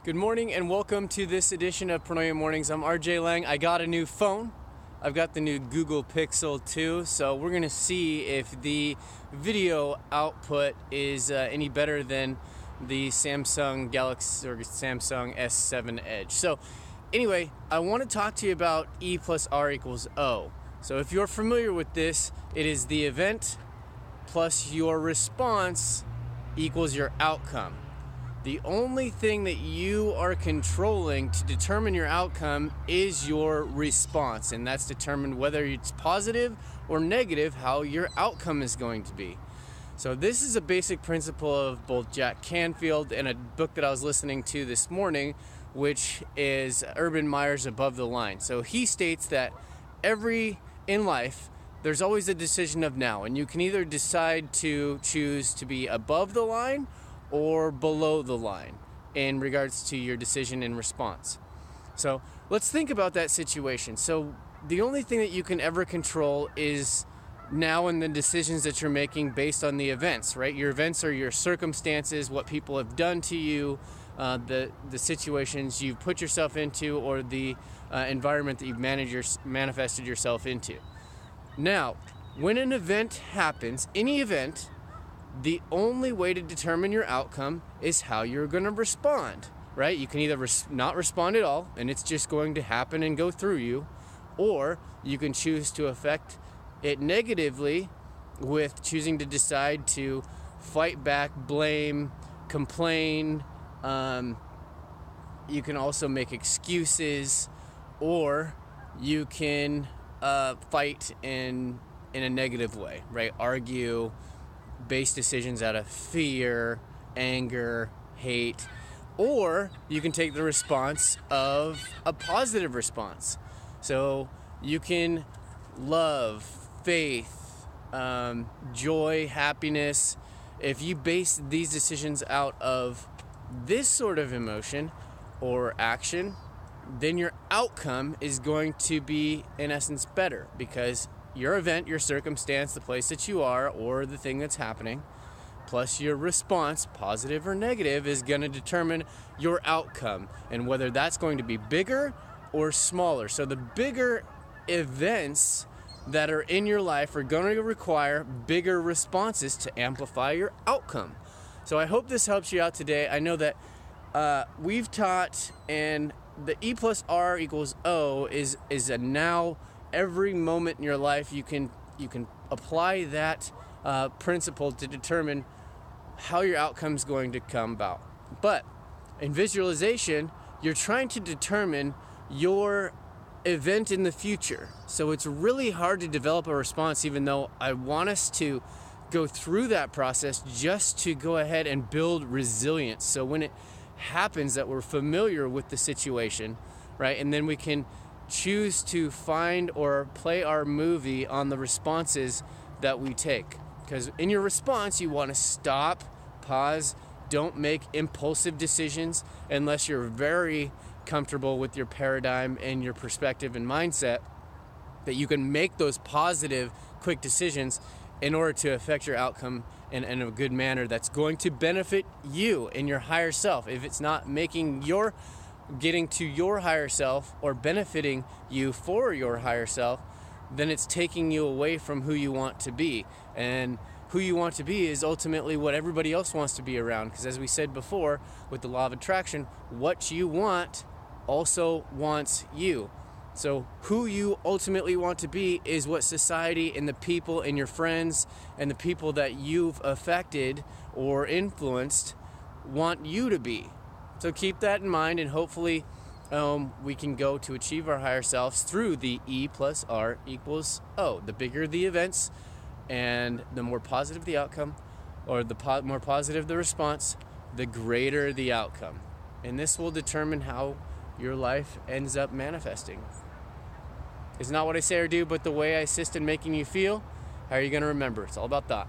Good morning and welcome to this edition of Pronoia Mornings. I'm RJ Lang. I got a new phone. I've got the new Google Pixel 2, so we're gonna see if the video output is any better than the Samsung Galaxy or Samsung S7 Edge. So anyway, I want to talk to you about E plus R equals O. So if you're familiar with this, it is the event plus your response equals your outcome. The only thing that you are controlling to determine your outcome is your response, and that's determined whether it's positive or negative how your outcome is going to be. So this is a basic principle of both Jack Canfield and a book that I was listening to this morning, which is Urban Meyer's Above the Line. So he states that in life, there's always a decision of now, and you can either decide to choose to be above the line or below the line in regards to your decision and response. So let's think about that situation. So the only thing that you can ever control is now and the decisions that you're making based on the events, right? Your events are your circumstances, what people have done to you, the situations you've put yourself into, or the environment that you've manifested yourself into. Now, when an event happens, any event, the only way to determine your outcome is how you're going to respond, right? You can either not respond at all, and it's just going to happen and go through you, or you can choose to affect it negatively with choosing to decide to fight back, blame, complain. You can also make excuses, or you can fight in a negative way, right? Argue, base decisions out of fear, anger, hate, or you can take the response of a positive response. So you can love, faith, joy, happiness. If you base these decisions out of this sort of emotion or action, then your outcome is going to be, in essence, better, because your event, your circumstance, the place that you are, or the thing that's happening, plus your response, positive or negative, is going to determine your outcome and whether that's going to be bigger or smaller. So the bigger events that are in your life are going to require bigger responses to amplify your outcome. So I hope this helps you out today. I know that we've taught, and the E plus R equals O is a now. Every moment in your life, you can apply that principle to determine how your outcome is going to come about. But in visualization, you're trying to determine your event in the future. So it's really hard to develop a response, even though I want us to go through that process just to go ahead and build resilience. So when it happens that we're familiar with the situation, right? And then we can choose to find or play our movie on the responses that we take. Because in your response, you want to stop, pause, don't make impulsive decisions unless you're very comfortable with your paradigm and your perspective and mindset that you can make those positive, quick decisions in order to affect your outcome in a good manner that's going to benefit you and your higher self. If it's not getting to your higher self or benefiting you for your higher self, then it's taking you away from who you want to be. And who you want to be is ultimately what everybody else wants to be around. Because as we said before, with the law of attraction, what you want also wants you. So who you ultimately want to be is what society and the people and your friends and the people that you've affected or influenced want you to be. So keep that in mind, and hopefully we can go to achieve our higher selves through the E plus R equals O. The bigger the events and the more positive the outcome, or the more positive the response, the greater the outcome. And this will determine how your life ends up manifesting. It's not what I say or do, but the way I assist in making you feel. How are you going to remember? It's all about that.